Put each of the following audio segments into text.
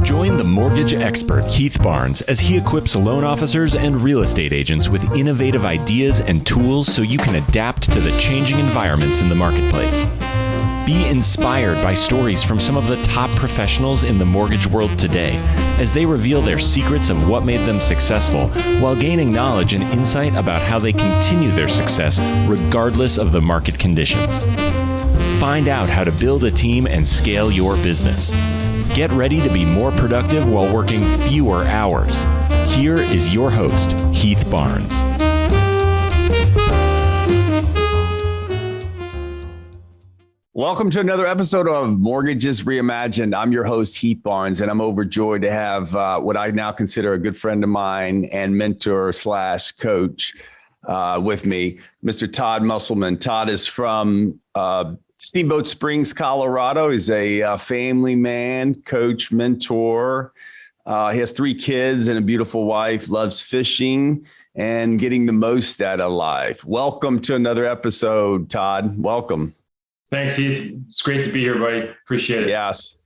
Join the mortgage expert Heath Barnes as he equips loan officers and real estate agents with innovative ideas and tools so you can adapt to the changing environments in the marketplace. Be inspired by stories from some of the top professionals in the mortgage world today as they reveal their secrets of what made them successful while gaining knowledge and insight about how they continue their success regardless of the market conditions. Find out how to build a team and scale your business. Get ready to be more productive while working fewer hours. Here is your host, Heath Barnes. Welcome to another episode of Mortgages Reimagined. I'm your host, Heath Barnes, and I'm overjoyed to have what I now consider a good friend of mine and mentor / coach with me, Mr. Todd Musselman. Todd is from Steamboat Springs, Colorado. He's a family man, coach, mentor. He has 3 kids and a beautiful wife, loves fishing and getting the most out of life. Welcome to another episode, Todd. Welcome. Thanks, Heath. It's great to be here, buddy. Appreciate it. Yes.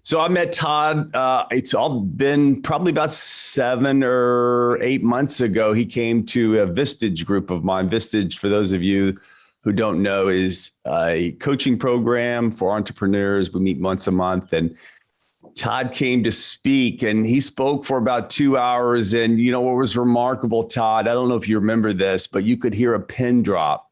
So I met Todd. It's all been probably about 7 or 8 months ago. He came to a Vistage group of mine. Vistage, for those of you who don't know, is a coaching program for entrepreneurs. We meet once a month, and Todd came to speak, and he spoke for about 2 hours. And you know what was remarkable, Todd? I don't know if you remember this, but you could hear a pin drop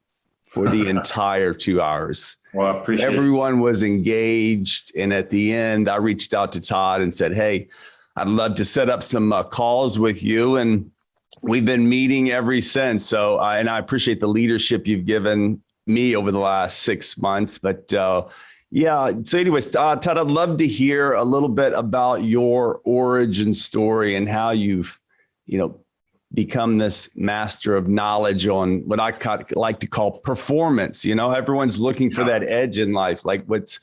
for the entire 2 hours. Well, I appreciate it. Everyone was engaged. And at the end, I reached out to Todd and said, hey, I'd love to set up some calls with you. And we've been meeting ever since. So, and I appreciate the leadership you've given me over the last 6 months. But yeah, so anyways, Todd, I'd love to hear a little bit about your origin story and how you've, become this master of knowledge on what I like to call performance. Everyone's looking for that edge in life. Like what's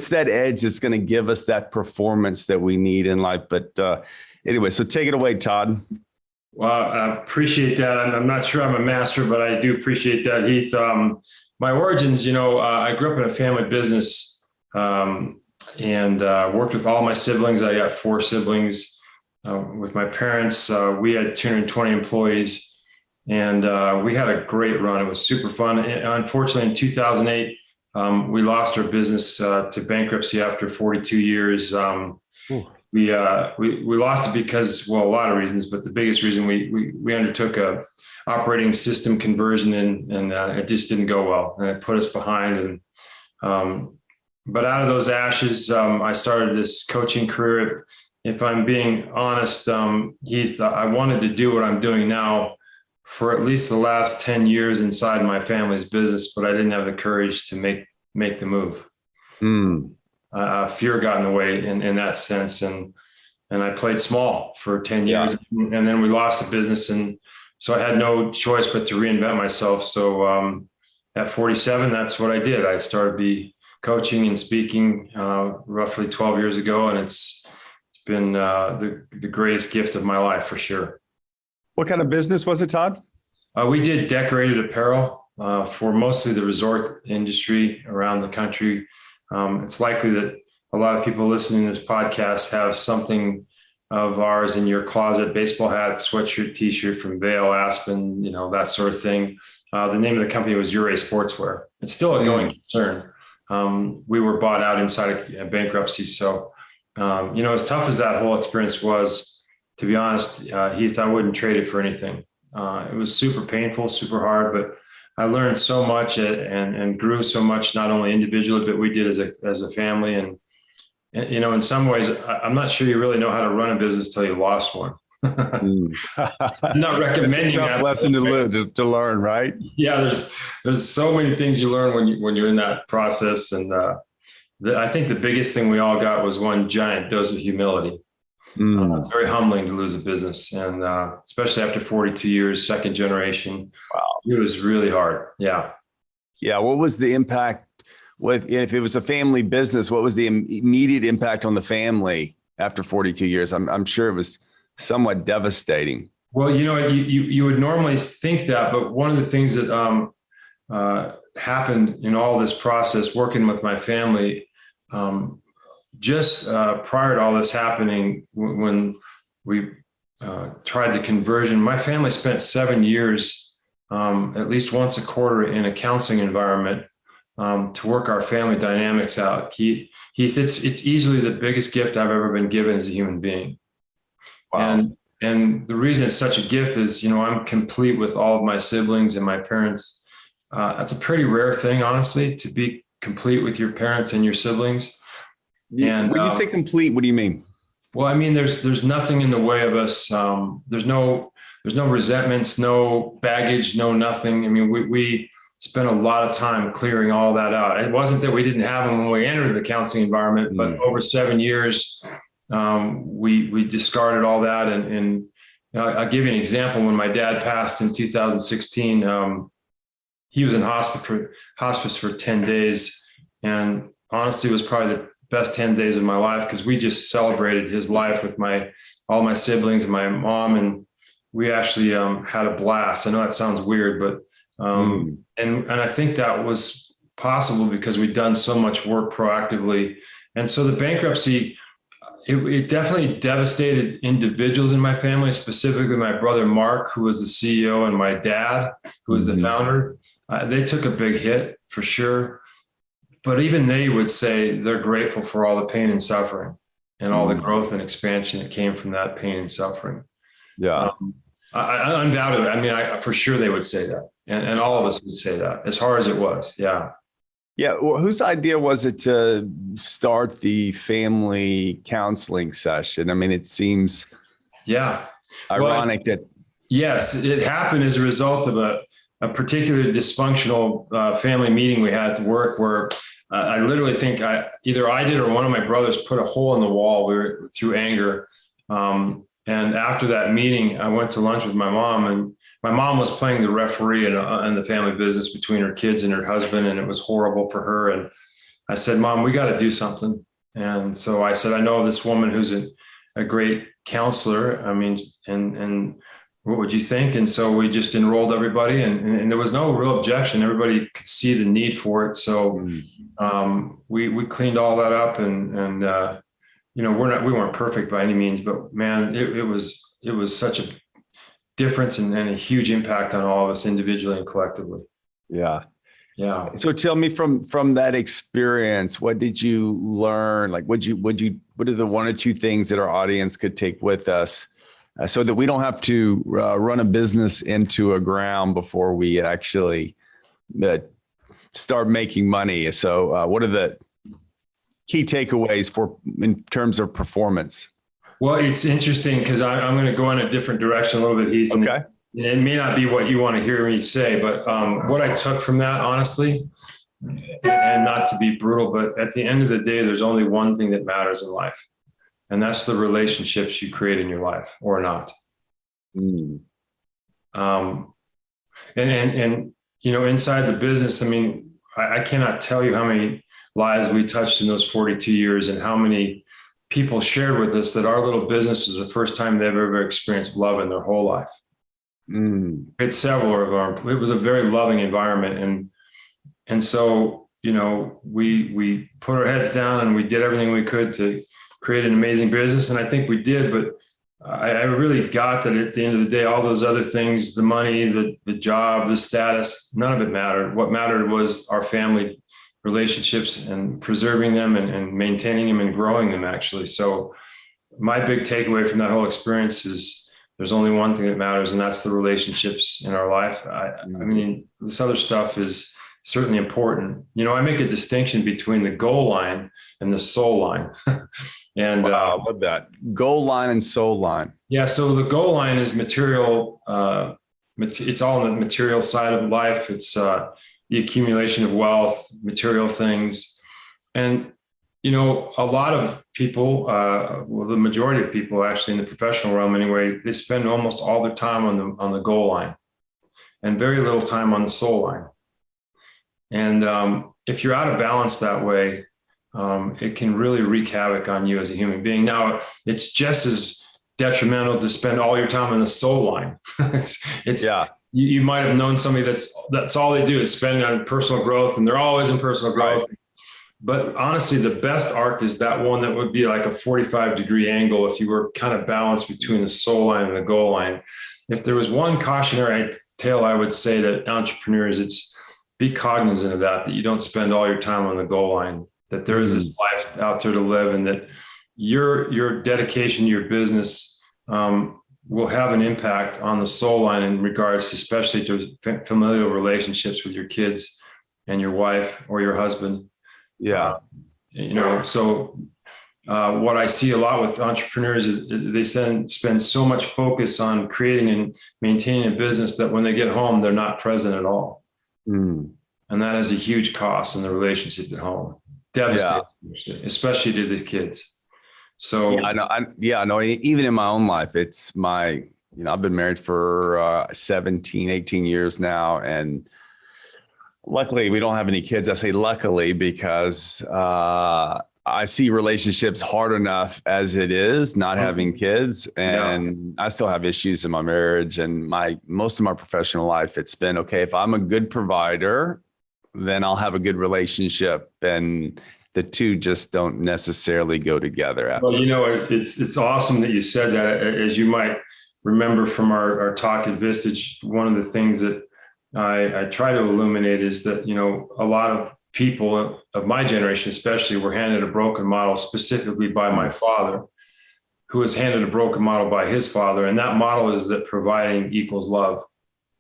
that edge that's going to give us that performance that we need in life? But anyway, so take it away, Todd. Well, I appreciate that. I'm not sure I'm a master, but I do appreciate that, Heath. My origins, I grew up in a family business and worked with all my siblings. I got 4 siblings. With my parents, we had 220 employees, and we had a great run. It was super fun. Unfortunately, in 2008, we lost our business to bankruptcy after 42 years. We lost it because, well, a lot of reasons, but the biggest reason we undertook a operating system conversion, and it just didn't go well, and it put us behind. But out of those ashes, I started this coaching career. If I'm being honest, Heath, I wanted to do what I'm doing now for at least the last 10 years inside my family's business, but I didn't have the courage to make the move. Fear got in the way in that sense. And I played small for 10 years, and then we lost the business. And so I had no choice but to reinvent myself. So at 47, that's what I did. I started coaching and speaking roughly 12 years ago, and it's been the greatest gift of my life for sure. What kind of business was it, Todd? We did decorated apparel for mostly the resort industry around the country. It's likely that a lot of people listening to this podcast have something of ours in your closet: baseball hat, sweatshirt, t-shirt from Vail, Aspen, that sort of thing. The name of the company was Ure Sportswear. It's still a going concern. We were bought out inside of bankruptcy. So, as tough as that whole experience was, to be honest, Heath, I wouldn't trade it for anything. It was super painful, super hard, but I learned so much and grew so much, not only individually, but we did as a family. And in some ways, I'm not sure you really know how to run a business till you lost one. I'm not recommending it's a tough that lesson to learn, right? Yeah, there's so many things you learn when you're in that process. And I think the biggest thing we all got was one giant dose of humility. It's very humbling to lose a business, and especially after 42 years, second generation. Wow, it was really hard. Yeah. What was the impact if it was a family business? What was the immediate impact on the family after 42 years? I'm sure it was somewhat devastating. Well, you would normally think that, but one of the things that happened in all this process, working with my family, just prior to all this happening, when we tried the conversion, my family spent 7 years, at least once a quarter, in a counseling environment to work our family dynamics out. Heath, it's easily the biggest gift I've ever been given as a human being. Wow. And the reason it's such a gift is, I'm complete with all of my siblings and my parents. That's a pretty rare thing, honestly, to be complete with your parents and your siblings. And when you say complete, what do you mean? Well, I mean, there's nothing in the way of us. There's no resentments, no baggage, no nothing. I mean, we spent a lot of time clearing all that out. It wasn't that we didn't have them when we entered the counseling environment, but over 7 years, we discarded all that. And I'll give you an example. When my dad passed in 2016, he was in hospice for 10 days. And honestly, it was probably the best 10 days of my life, because we just celebrated his life with all my siblings and my mom. And we actually had a blast. I know that sounds weird, but and I think that was possible because we'd done so much work proactively. And so the bankruptcy, it definitely devastated individuals in my family, specifically my brother, Mark, who was the CEO, and my dad, who was the founder. They took a big hit for sure. But even they would say they're grateful for all the pain and suffering and all the growth and expansion that came from that pain and suffering. Yeah. I undoubtedly, I mean, for sure they would say that. And all of us would say that, as hard as it was. Yeah. Yeah. Well, whose idea was it to start the family counseling session? I mean, it seems ironic that. Yes, it happened as a result of a particularly dysfunctional family meeting we had at work, where I literally think either I did or one of my brothers put a hole in the wall. We were through anger. And after that meeting, I went to lunch with my mom, and my mom was playing the referee in the family business between her kids and her husband. And it was horrible for her. And I said, Mom, we got to do something. And so I said, I know this woman who's a great counselor. I mean, and what would you think? And so we just enrolled everybody, and there was no real objection. Everybody could see the need for it. So we cleaned all that up, and we weren't perfect by any means, but man, it was such a difference and a huge impact on all of us individually and collectively. Yeah. Yeah. So tell me from that experience, what did you learn? Like, what are the one or two things that our audience could take with us so that we don't have to run a business into a ground before we actually start making money? So what are the key takeaways in terms of performance? Well, it's interesting because I'm going to go in a different direction a little bit, Heath. Okay. It may not be what you want to hear me say, but what I took from that, honestly, and not to be brutal, but at the end of the day, there's only one thing that matters in life, and that's the relationships you create in your life or not. And inside the business, I mean, I cannot tell you how many lives we touched in those 42 years and how many people shared with us that our little business is the first time they've ever experienced love in their whole life. It's several of them. It was a very loving environment. And so, we put our heads down and we did everything we could to create an amazing business. And I think we did, but I really got that at the end of the day, all those other things, the money, the job, the status, none of it mattered. What mattered was our family relationships and preserving them and maintaining them and growing them, actually. So my big takeaway from that whole experience is there's only one thing that matters, and that's the relationships in our life. I mean, this other stuff is certainly important. I make a distinction between the goal line and the soul line. And I love that. Goal line and soul line. Yeah. So the goal line is material. It's all on the material side of life. It's the accumulation of wealth, material things. And, a lot of people, the majority of people actually in the professional realm anyway, they spend almost all their time on the goal line and very little time on the soul line. And if you're out of balance that way, it can really wreak havoc on you as a human being. Now, it's just as detrimental to spend all your time on the soul line. You might have known somebody that's all they do is spend on personal growth, and they're always in personal growth. But honestly, the best arc is that one that would be like a 45-degree angle if you were kind of balanced between the soul line and the goal line. If there was one cautionary tale, I would say that entrepreneurs, it's be cognizant of that you don't spend all your time on the goal line, that there is this life out there to live, and that your dedication to your business will have an impact on the soul line in regards to, especially to familial relationships with your kids and your wife or your husband. Yeah. So what I see a lot with entrepreneurs is they spend so much focus on creating and maintaining a business that when they get home, they're not present at all. And that has a huge cost in the relationship at home. Devastating, especially to the kids. So I know. Even in my own life, it's I've been married for 17, 18 years now. And luckily we don't have any kids. I say luckily because I see relationships hard enough as it is, not having kids. And I still have issues in my marriage and most of my professional life. It's been, okay, if I'm a good provider, then I'll have a good relationship. And the two just don't necessarily go together. Absolutely. Well, it's awesome that you said that. As you might remember from our talk at Vistage, one of the things that I try to illuminate is that, a lot of people of my generation, especially, were handed a broken model, specifically by my father, who was handed a broken model by his father. And that model is that providing equals love.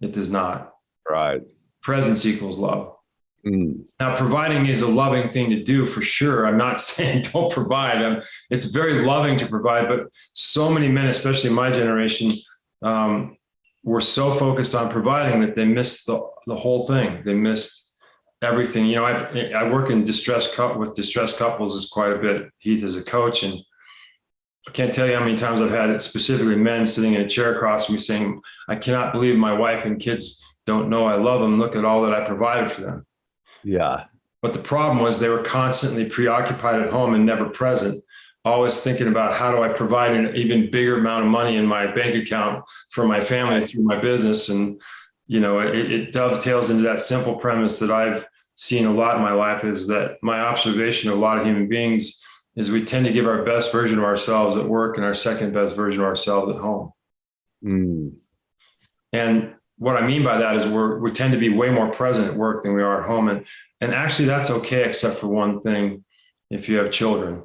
It does not. Right. Presence equals love. Now, providing is a loving thing to do for sure. I'm not saying don't provide. It's very loving to provide, but so many men, especially my generation, were so focused on providing that they missed the whole thing. They missed everything. I work in distressed couples quite a bit. Heath is a coach, and I can't tell you how many times I've had it, specifically men sitting in a chair across from me saying, "I cannot believe my wife and kids don't know I love them. Look at all that I provided for them." Yeah. But the problem was they were constantly preoccupied at home and never present, always thinking about how do I provide an even bigger amount of money in my bank account for my family through my business. And, it dovetails into that simple premise that I've seen a lot in my life, is that my observation of a lot of human beings is we tend to give our best version of ourselves at work and our second best version of ourselves at home. And what I mean by that is we tend to be way more present at work than we are at home. And actually that's okay, except for one thing. If you have children,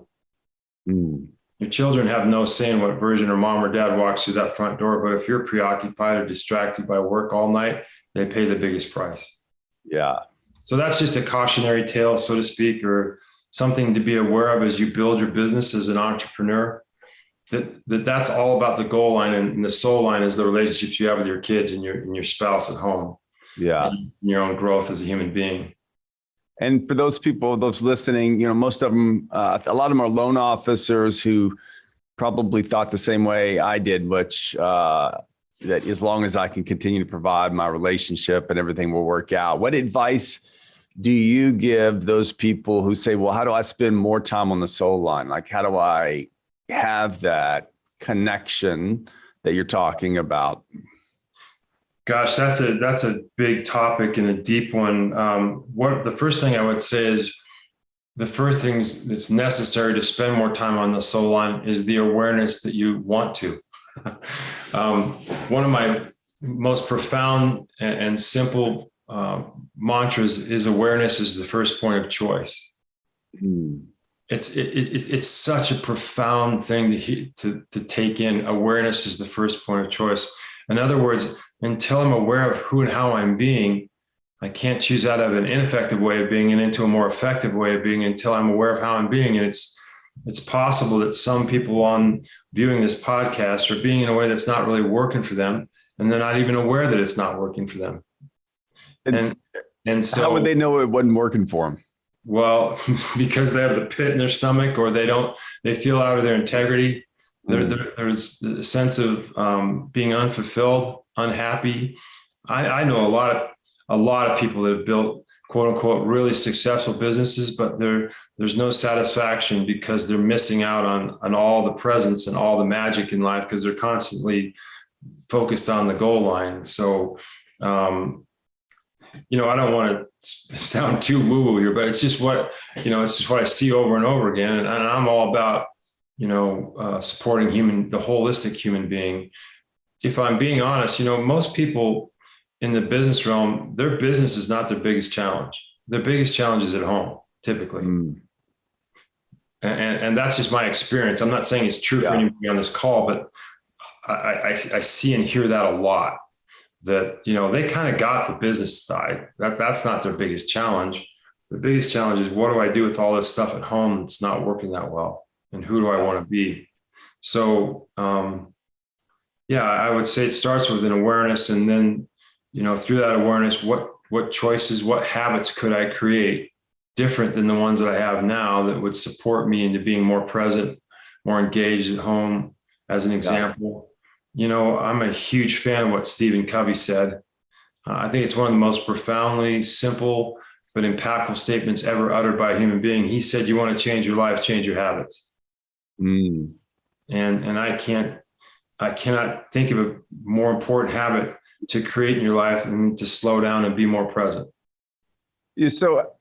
your children have no say in what version of mom or dad walks through that front door. But if you're preoccupied or distracted by work all night, they pay the biggest price. Yeah. So that's just a cautionary tale, so to speak, or something to be aware of as you build your business as an entrepreneur. That's all about the goal line, and the soul line is the relationships you have with your kids and your spouse at home. Yeah. And your own growth as a human being. And for those people, those listening, most of them, a lot of them are loan officers who probably thought the same way I did, which that as long as I can continue to provide, my relationship and everything will work out. What advice do you give those people who say, well, how do I spend more time on the soul line? Like, how do I have that connection that you're talking about? Gosh, that's a big topic and a deep one. What the first thing I would say is the first thing that's necessary to spend more time on the soul line is the awareness that you want to. One of my most profound and simple mantras is awareness is the first point of choice. It's such a profound thing to take in. Awareness is the first point of choice. In other words, until I'm aware of who and how I'm being, I can't choose out of an ineffective way of being and into a more effective way of being until I'm aware of how I'm being. And it's possible that some people on viewing this podcast are being in a way that's not really working for them, and they're not even aware that it's not working for them. And so how would they know it wasn't working for them? Well, because they have the pit in their stomach, or they feel out of their integrity. There's a sense of being unfulfilled, unhappy. I know a lot of people that have built quote unquote really successful businesses, but there's no satisfaction because they're missing out on all the presence and all the magic in life because they're constantly focused on the goal line. So I don't want to sound too woo-woo here, but it's just what, it's just what I see over and over again. And I'm all about, supporting the holistic human being. If I'm being honest, most people in the business realm, their business is not their biggest challenge. Their biggest challenge is at home, typically. And that's just my experience. I'm not saying it's true for anybody on this call, but I see and hear that a lot, that, they kind of got the business side. That's not their biggest challenge. The biggest challenge is, what do I do with all this stuff at home that's not working that well? And who do I want to be? So, I would say it starts with an awareness. And then, through that awareness, what choices, what habits could I create different than the ones that I have now that would support me into being more present, more engaged at home, as an example. I'm a huge fan of what Stephen Covey said. I think it's one of the most profoundly simple but impactful statements ever uttered by a human being. He said, you want to change your life, change your habits. And I cannot think of a more important habit to create in your life than to slow down and be more present. So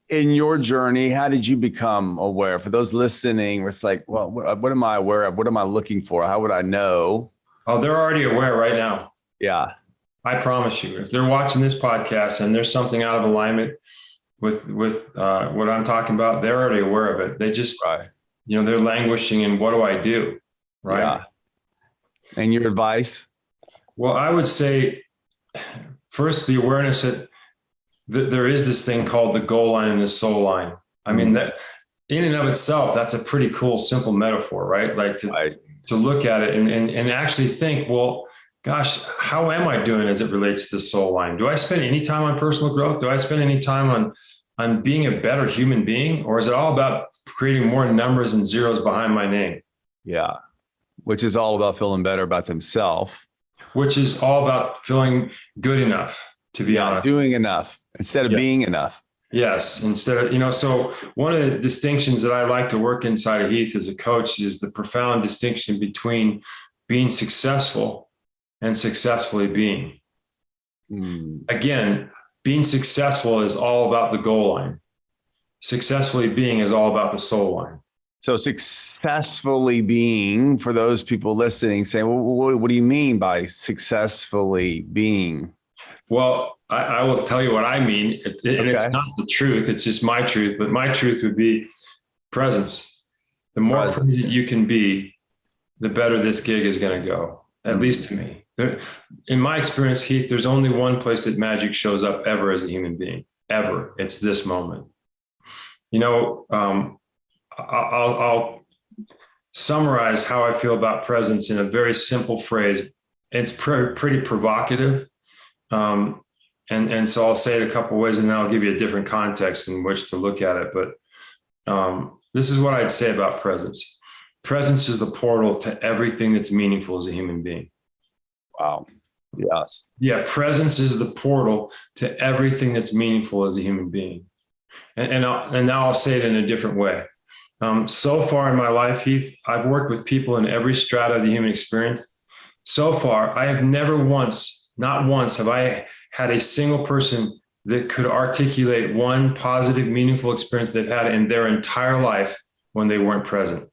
in your journey, how did you become aware? For those listening, it's like, well, what am I aware of? What am I looking for? How would I know? Oh, they're already aware right now. Yeah. I promise you, if they're watching this podcast and there's something out of alignment with what I'm talking about, they're already aware of it. They just, they're languishing in, what do I do? Right. Yeah. And your advice? Well, I would say first, the awareness that there is this thing called the goal line and the soul line. I mean, that in and of itself, that's a pretty cool, simple metaphor, right? Like to look at it and actually think, well, gosh, how am I doing as it relates to the soul line? Do I spend any time on personal growth? Do I spend any time on being a better human being? Or is it all about creating more numbers and zeros behind my name? Yeah. Which is all about feeling better about themselves. Which is all about feeling good enough, to be honest. Doing enough instead of being enough. Yes. Instead of, so one of the distinctions that I like to work inside of Heath as a coach is the profound distinction between being successful and successfully being. Again, being successful is all about the goal line. Successfully being is all about the soul line. So successfully being, for those people listening, saying, well, what do you mean by successfully being? Well, I will tell you what I mean. And it's not the truth. It's just my truth. But my truth would be presence. The more present you can be, the better this gig is going to go, at least to me. In my experience, Heath, there's only one place that magic shows up ever as a human being, ever. It's this moment. I'll summarize how I feel about presence in a very simple phrase. It's pretty provocative. And so I'll say it a couple of ways and then I'll give you a different context in which to look at it. But this is what I'd say about presence. Presence is the portal to everything that's meaningful as a human being. Wow. Yes. Yeah. Presence is the portal to everything that's meaningful as a human being. And now I'll say it in a different way. So far in my life, Heath, I've worked with people in every strata of the human experience. So far, I have never once, not once, have I had a single person that could articulate one positive, meaningful experience they've had in their entire life when they weren't present.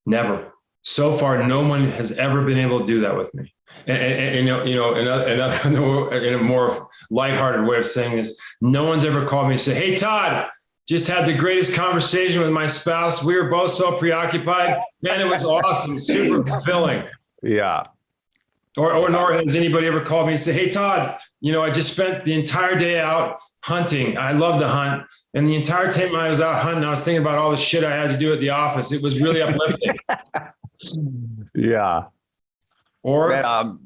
Never. So far, no one has ever been able to do that with me. And in a more lighthearted way of saying this, no one's ever called me and said, "Hey, Todd, just had the greatest conversation with my spouse. We were both so preoccupied. Man, it was awesome, super fulfilling." Yeah. Or nor has anybody ever called me and said, "Hey, Todd, I just spent the entire day out hunting. I love to hunt. And the entire time I was out hunting, I was thinking about all the shit I had to do at the office. It was really uplifting." Yeah. Or,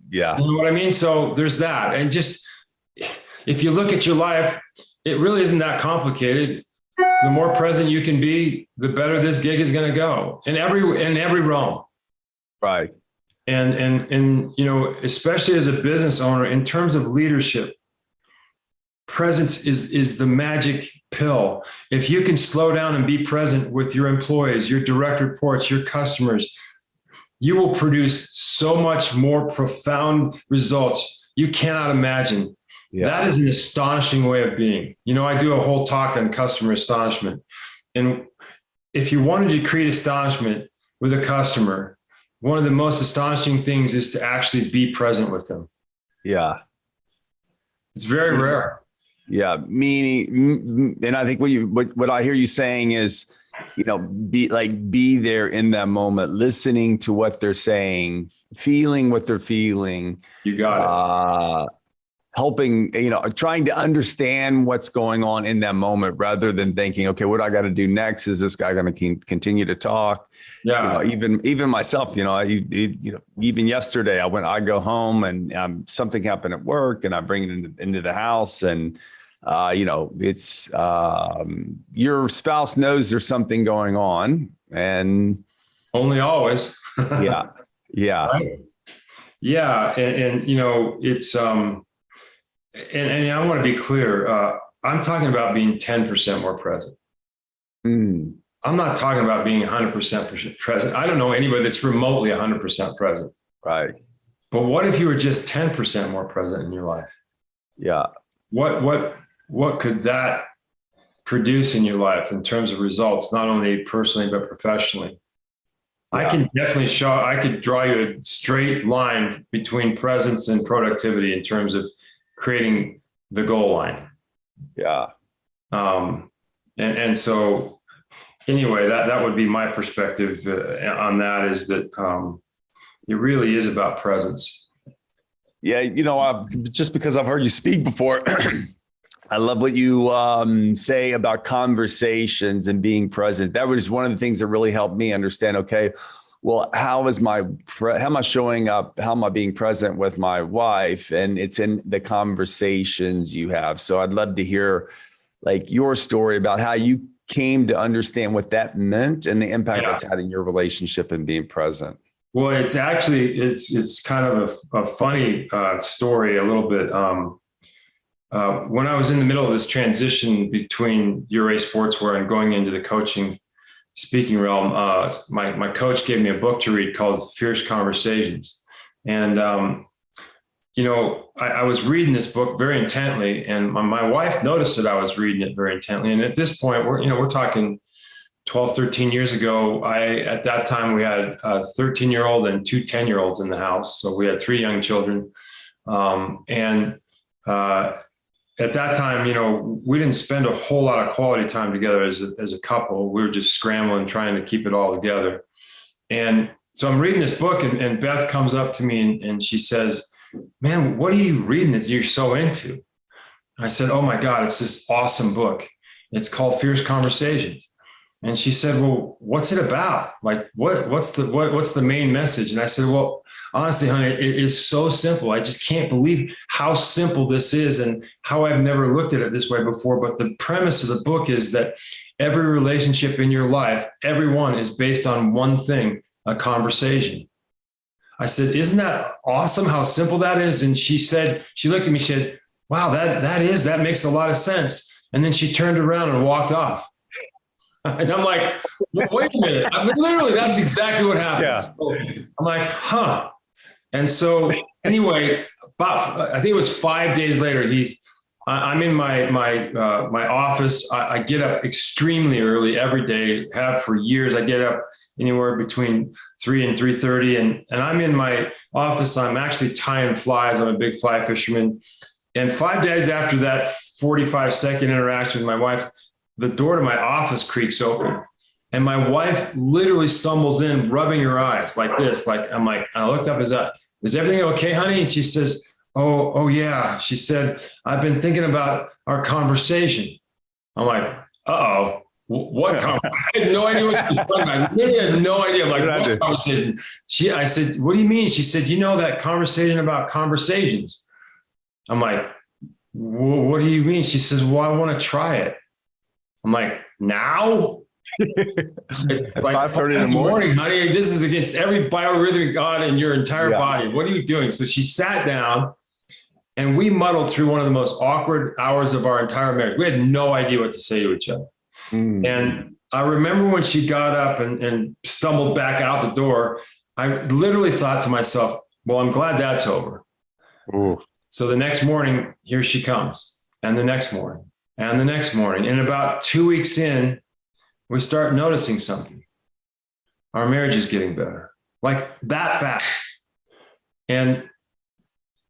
yeah. You know what I mean? So there's that. And just, if you look at your life, it really isn't that complicated. The more present you can be, the better this gig is going to go in every realm. Right. And especially as a business owner, in terms of leadership, presence is the magic pill. If you can slow down and be present with your employees, your direct reports, your customers, you will produce so much more profound results you cannot imagine. That is an astonishing way of being. I do a whole talk on customer astonishment. And if you wanted to create astonishment with a customer, one of the most astonishing things is to actually be present with them. Yeah. It's very rare. Yeah. Meaning, and I think what I hear you saying is, be there in that moment, listening to what they're saying, feeling what they're feeling. You got it. Helping, trying to understand what's going on in that moment rather than thinking, okay, what I got to do next? Is this guy going to continue to talk? Yeah. Even myself, even yesterday I go home and something happened at work and I bring it into the house and, it's your spouse knows there's something going on and only always. Yeah. Right? Yeah. And it's, and I want to be clear. I'm talking about being 10% more present. I'm not talking about being 100% present. I don't know anybody that's remotely 100% present. Right. But what if you were just 10% more present in your life? Yeah. What could that produce in your life in terms of results, not only personally, but professionally? Yeah. I can definitely I could draw you a straight line between presence and productivity in terms of creating the goal line. Yeah. And so anyway, that would be my perspective on that, is that it really is about presence. Yeah. Just because I've heard you speak before, I love what you say about conversations and being present. That was one of the things that really helped me understand, okay, well, how am I showing up? How am I being present with my wife? And it's in the conversations you have. So I'd love to hear your story about how you came to understand what that meant and the impact that's had in your relationship and being present. Well, it's actually, it's kind of a funny story a little bit. When I was in the middle of this transition between URA Sportswear and going into the coaching speaking realm, my coach gave me a book to read called Fierce Conversations. And, I was reading this book very intently, and my wife noticed that I was reading it very intently. And at this point, we're talking 12, 13 years ago. At that time, we had a 13-year-old and two 10-year-olds in the house. So we had three young children. At that time, we didn't spend a whole lot of quality time together as a couple. We were just scrambling, trying to keep it all together. And so I'm reading this book, and Beth comes up to me and she says, "Man, what are you reading that you're so into?" I said, "Oh my God, it's this awesome book. It's called Fierce Conversations." And she said, "Well, what's it about? What's the main message?" And I said, "Well, honestly, honey, it is so simple. I just can't believe how simple this is and how I've never looked at it this way before. But the premise of the book is that every relationship in your life, everyone, is based on one thing, a conversation." I said, "Isn't that awesome how simple that is?" And she looked at me, she said, "Wow, that makes a lot of sense." And then she turned around and walked off. And I'm like, wait a minute. Literally, that's exactly what happened. Yeah. So I'm like, huh. And so anyway, I think it was 5 days later, I'm in my office. I get up extremely early every day, have for years. I get up anywhere between 3 and 3:30. And I'm in my office. I'm actually tying flies. I'm a big fly fisherman. And 5 days after that 45-second interaction with my wife, the door to my office creaks open, and my wife literally stumbles in, rubbing her eyes like this. I looked up, is everything okay, honey? And she says, oh yeah. She said, "I've been thinking about our conversation." I'm like, uh-oh, what conversation? I had no idea what she was talking about. I literally had no idea. What conversation? I said, "What do you mean?" She said, "That conversation about conversations." I'm like, "What do you mean?" She says, "Well, I want to try it." I'm like, "Now?" It's like 5:30 in the morning, honey. This is against every biorhythmic god in your entire body. What are you doing? So she sat down, and we muddled through one of the most awkward hours of our entire marriage. We had no idea what to say to each other. And I remember when she got up and stumbled back out the door, I literally thought to myself, well, I'm glad that's over. Ooh. So the next morning, here she comes, and the next morning, and the next morning. And about 2 weeks in, we start noticing something. Our marriage is getting better, like that fast. And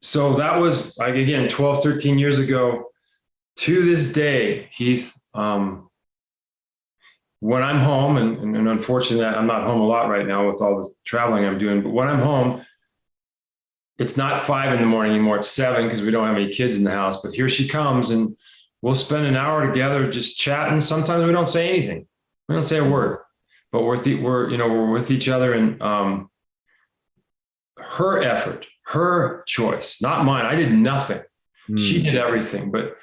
so that was, like, again, 12, 13 years ago. To this day, Heath, when I'm home, and unfortunately I'm not home a lot right now with all the traveling I'm doing, but when I'm home, it's not 5 a.m. anymore. It's 7 because we don't have any kids in the house. But here she comes, and we'll spend an hour together just chatting. Sometimes we don't say anything. We don't say a word, but we're with each other, and her effort, her choice, not mine. I did nothing. She did everything, but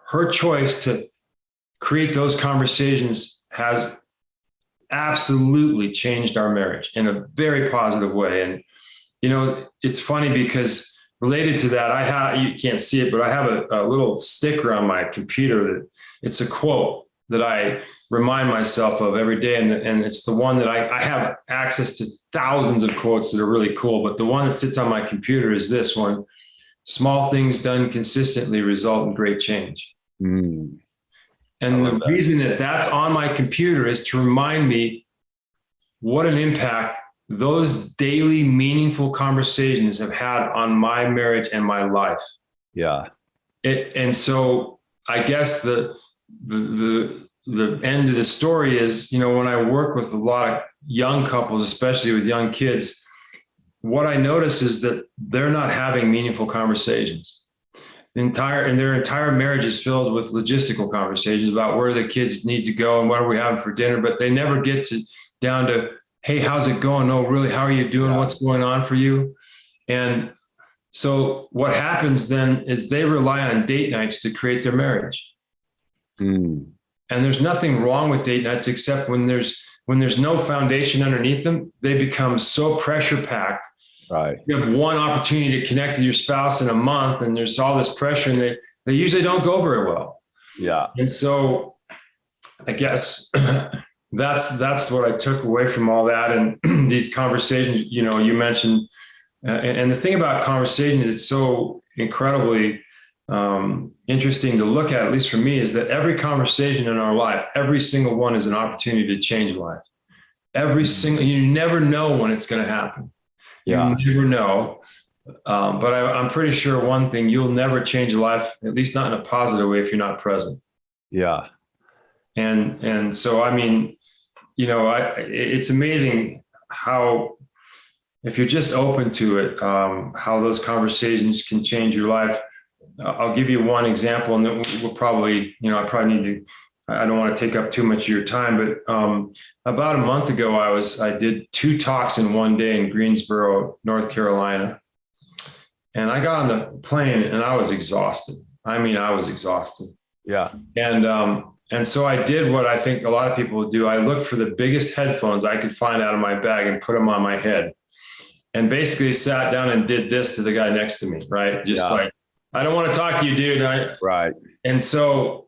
her choice to create those conversations has absolutely changed our marriage in a very positive way. And, it's funny because related to that, you can't see it, but I have a little sticker on my computer that it's a quote that I remind myself of every day. And it's the one that I have access to thousands of quotes that are really cool, but the one that sits on my computer is this one: small things done consistently result in great change. And the reason that that's on my computer is to remind me what an impact those daily meaningful conversations have had on my marriage and my life. Yeah. And so I guess the end of the story is, when I work with a lot of young couples, especially with young kids, what I notice is that they're not having meaningful conversations. Their entire marriage is filled with logistical conversations about where the kids need to go and what are we having for dinner, but they never get down to, hey, how's it going? No, really, how are you doing? What's going on for you? And so what happens then is they rely on date nights to create their marriage. And there's nothing wrong with date nights, except when there's no foundation underneath them, they become so pressure packed. Right. You have one opportunity to connect with your spouse in a month, and there's all this pressure, and they usually don't go very well. Yeah. And so I guess that's what I took away from all that. And these conversations, you mentioned, and the thing about conversations, it's so incredibly interesting to look at least for me, is that every conversation in our life, every single one is an opportunity to change life. You never know when it's going to happen. You never know. But I'm pretty sure one thing: you'll never change a life, at least not in a positive way, if you're not present. Yeah. And so, I mean, it's amazing how, if you're just open to it, how those conversations can change your life. I'll give you one example, and then we'll probably, I don't want to take up too much of your time, but about a month ago, I did 2 talks in one day in Greensboro, North Carolina. And I got on the plane and I was exhausted. I mean, I was exhausted. Yeah. And so I did what I think a lot of people would do. I looked for the biggest headphones I could find out of my bag and put them on my head, and basically sat down and did this to the guy next to me, right? Just like, I don't want to talk to you, dude. Right. And so,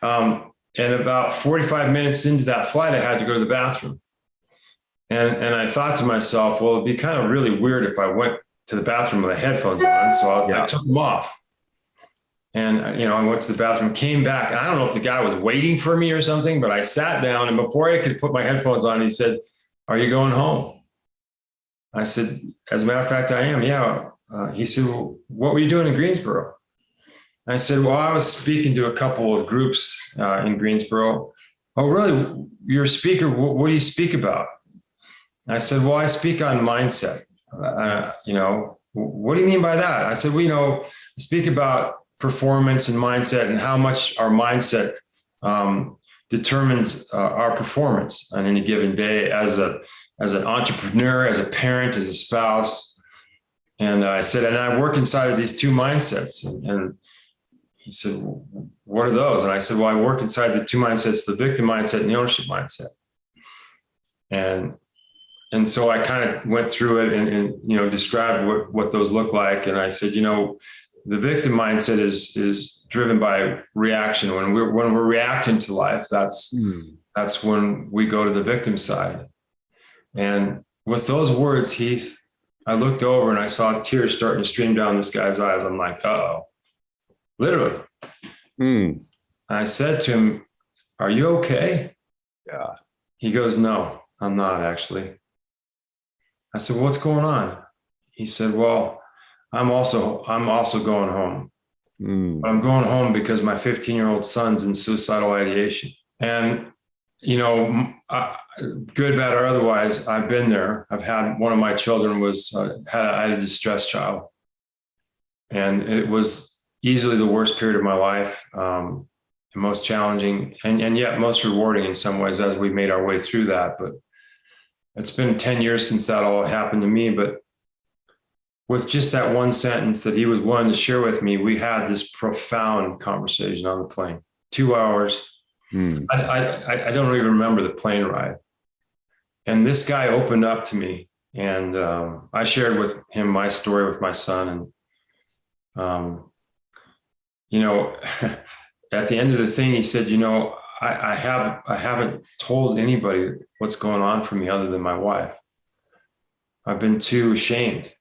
and about 45 minutes into that flight, I had to go to the bathroom. And I thought to myself, well, it'd be kind of really weird if I went to the bathroom with the headphones on. So I took them off. And, I went to the bathroom, came back. And I don't know if the guy was waiting for me or something, but I sat down, and before I could put my headphones on, he said, "Are you going home?" I said, "As a matter of fact, I am." Yeah. He said, "Well, what were you doing in Greensboro?" I said, "Well, I was speaking to a couple of groups in Greensboro." "Oh, really? You're a speaker. What do you speak about?" I said, "Well, I speak on mindset." "What do you mean by that?" I said, "Well, I speak about performance and mindset, and how much our mindset determines our performance on any given day as an entrepreneur, as a parent, as a spouse." And I said, "And I work inside of these 2 mindsets." And he said, "Well, what are those?" And I said, "Well, I work inside the 2 mindsets, the victim mindset and the ownership mindset." And so I kind of went through it and described what those look like. And I said, the victim mindset is driven by reaction. When we're reacting to life, that's when we go to the victim side. And with those words, Heath, I looked over and I saw tears starting to stream down this guy's eyes. I'm like, uh-oh, literally. I said to him, "Are you okay?" Yeah. He goes, "No, I'm not actually." I said, "What's going on?" He said, "Well, I'm also going home. But I'm going home because my 15-year-old son's in suicidal ideation." And, you know, good, bad, or otherwise, I've been there. I've had one of my children I had a distressed child. And it was easily the worst period of my life, the most challenging and yet most rewarding in some ways as we made our way through that. But it's been 10 years since that all happened to me. But with just that one sentence that he was willing to share with me, we had this profound conversation on the plane, 2 hours. I don't even remember the plane ride. And this guy opened up to me, and I shared with him my story with my son. And, you know, at the end of the thing, he said, "You know, I haven't told anybody what's going on for me other than my wife. I've been too ashamed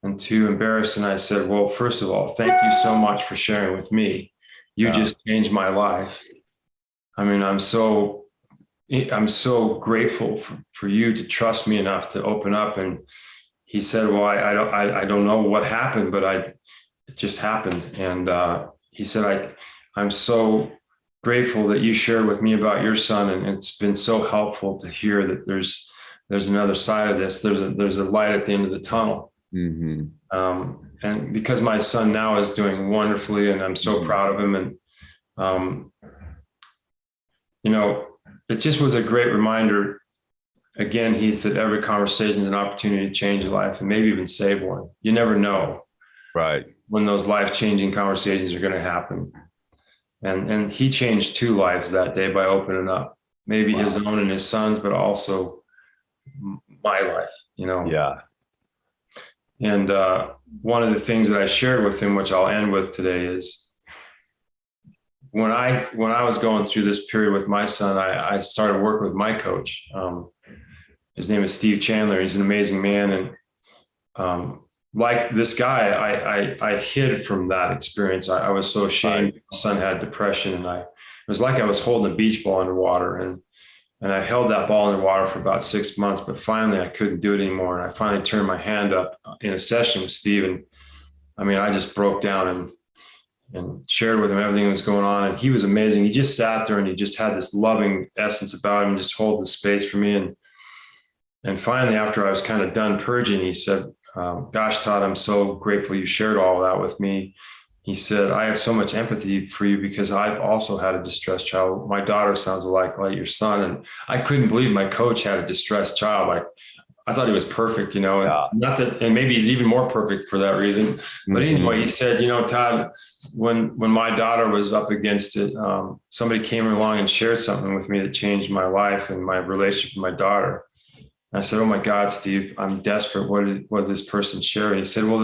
and too embarrassed." And I said, "Well, first of all, thank you so much for sharing with me. You just changed my life. I mean, I'm so grateful for you to trust me enough to open up." And he said, "Well, I don't know what happened, but it just happened." And he said, I'm so grateful that you shared with me about your son. And it's been so helpful to hear that there's another side of this. There's a light at the end of the tunnel." And because my son now is doing wonderfully, and I'm so proud of him. And, you know, it just was a great reminder again, Heath, that every conversation is an opportunity to change a life and maybe even save one. You never know. Right. When those life-changing conversations are going to happen. And he changed 2 lives that day by opening up, maybe his own and his son's, but also my life, you know? Yeah. And one of the things that I shared with him, which I'll end with today, is when I was going through this period with my son, I started working with my coach. His name is Steve Chandler. He's an amazing man. And like this guy, I hid from that experience. I was so ashamed. My son had depression, and it was like I was holding a beach ball underwater. And I held that ball underwater for about 6 months, but finally I couldn't do it anymore. And I finally turned my hand up in a session with Steve. And I mean, I just broke down and shared with him everything that was going on. And he was amazing. He just sat there and he just had this loving essence about him, just hold the space for me. And finally, after I was kind of done purging, he said, "Gosh, Todd, I'm so grateful you shared all of that with me." He said, "I have so much empathy for you because I've also had a distressed child. My daughter sounds like your son." And I couldn't believe my coach had a distressed child. Like, I thought he was perfect, you know, and maybe he's even more perfect for that reason. But anyway, he said, "You know, Todd, when my daughter was up against it, somebody came along and shared something with me that changed my life and my relationship with my daughter." I said, "Oh my God, Steve, I'm desperate. What did this person share?" And he said, "Well,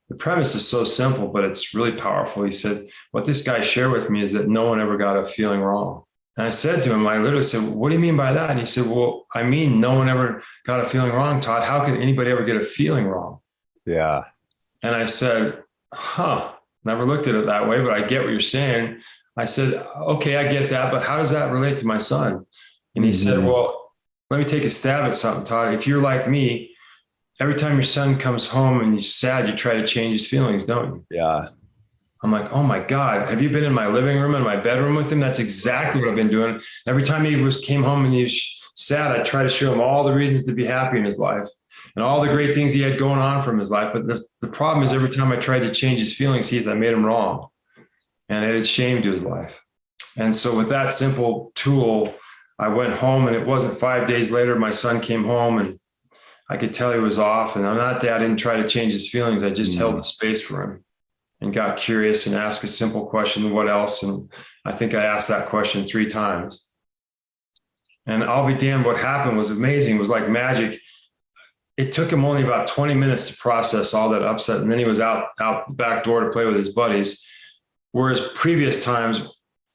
the premise is so simple, but it's really powerful." He said, "What this guy shared with me is that no one ever got a feeling wrong." And I said to him, I literally said, "What do you mean by that?" And he said, "Well, I mean, no one ever got a feeling wrong, Todd. How could anybody ever get a feeling wrong?" Yeah. And I said, never looked at it that way, but I get what you're saying. I said, "Okay, I get that, but how does that relate to my son?" And he said, "Well, let me take a stab at something, Todd. If you're like me, every time your son comes home and he's sad, you try to change his feelings, don't you?" Yeah. I'm like, "Oh my God, have you been in my living room and my bedroom with him?" That's exactly what I've been doing. Every time he came home and he was sad, I try to show him all the reasons to be happy in his life and all the great things he had going on from his life. But the problem is every time I tried to change his feelings, I made him wrong and it added shame to his life. And so with that simple tool, I went home, and it wasn't 5 days later, my son came home and I could tell he was off. And I didn't try to change his feelings. I just held the space for him and got curious and asked a simple question, "What else?" And I think I asked that question 3 times. And I'll be damned, what happened was amazing. It was like magic. It took him only about 20 minutes to process all that upset. And then he was out the back door to play with his buddies. Whereas previous times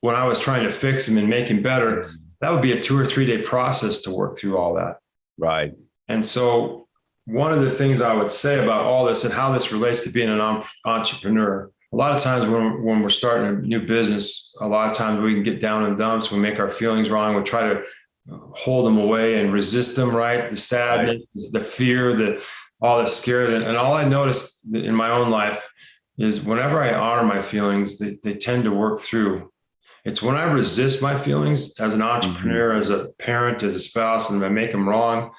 when I was trying to fix him and make him better, that would be a 2 or 3 day process to work through all that. Right. And so one of the things I would say about all this and how this relates to being an entrepreneur, a lot of times when we're starting a new business, a lot of times we can get down in the dumps. We make our feelings wrong. We try to hold them away and resist them, right? The sadness, the fear, all the scare. And all I noticed in my own life is whenever I honor my feelings, they tend to work through. It's when I resist my feelings as an entrepreneur, as a parent, as a spouse, and I make them wrong.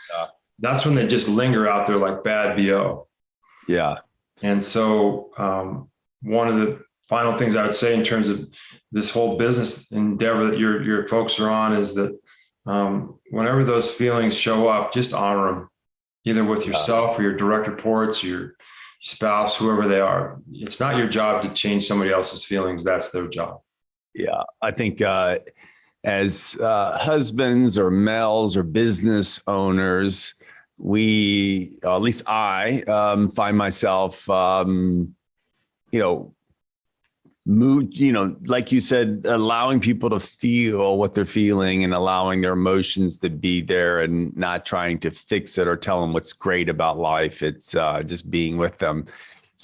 That's when they just linger out there like bad BO. Yeah. And so one of the final things I would say in terms of this whole business endeavor that your folks are on is that whenever those feelings show up, just honor them, either with yourself or your direct reports, your spouse, whoever they are. It's not your job to change somebody else's feelings. That's their job. Yeah. I think as husbands or males or business owners, at least I find myself, like you said, allowing people to feel what they're feeling and allowing their emotions to be there and not trying to fix it or tell them what's great about life. It's just being with them.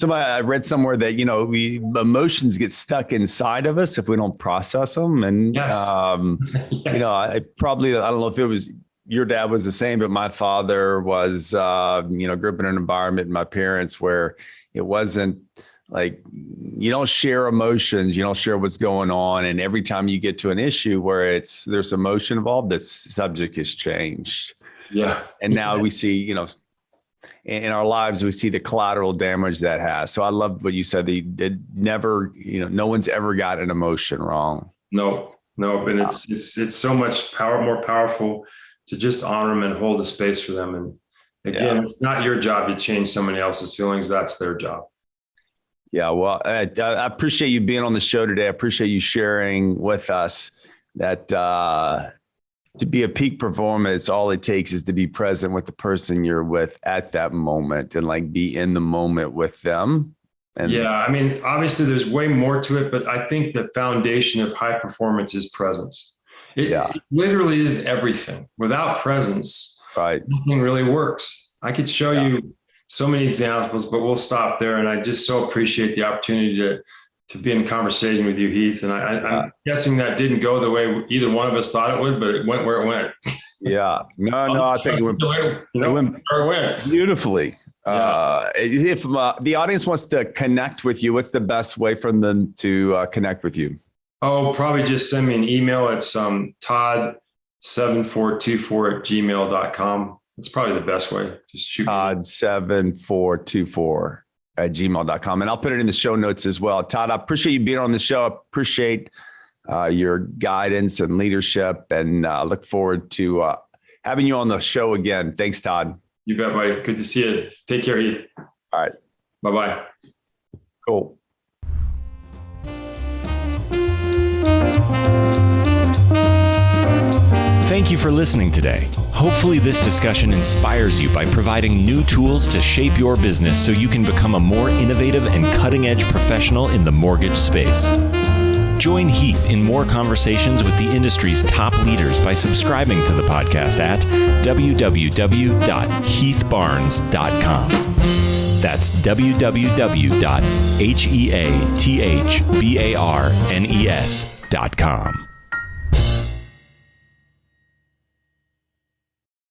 I read somewhere that, emotions get stuck inside of us if we don't process them. And, yes. I don't know if it was your dad was the same, but my father was, grew up in an environment, my parents, where it wasn't like, you don't share emotions, you don't share what's going on. And every time you get to an issue where there's emotion involved, the subject has changed. Yeah. And now we see, in our lives, we see the collateral damage that has. So I love what you said. Never, no one's ever got an emotion wrong. No, but it's so much more powerful to just honor them and hold the space for them. And again, It's not your job to change somebody else's feelings. That's their job. Yeah. Well, I appreciate you being on the show today. I appreciate you sharing with us that, to be a peak performer, it's all it takes is to be present with the person you're with at that moment and be in the moment with them. And obviously there's way more to it, but I think the foundation of high performance is presence. It literally is everything. Without presence, nothing really works. I could show you so many examples, but we'll stop there. And I just so appreciate the opportunity to be in conversation with you, Heath. And I'm guessing that didn't go the way either one of us thought it would, but it went where it went. Yeah. No, I think it went beautifully. If the audience wants to connect with you, what's the best way for them to connect with you? Oh, probably just send me an email. It's Todd7424@gmail.com. That's probably the best way. Just shoot Todd7424@gmail.com. And I'll put it in the show notes as well. Todd, I appreciate you being on the show. I appreciate your guidance and leadership, and look forward to having you on the show again. Thanks, Todd. You bet, buddy. Good to see you. Take care, Heath. All right. Bye-bye. Cool. Thank you for listening today. Hopefully this discussion inspires you by providing new tools to shape your business so you can become a more innovative and cutting-edge professional in the mortgage space. Join Heath in more conversations with the industry's top leaders by subscribing to the podcast at www.heathbarnes.com. That's www.heathbarnes.com.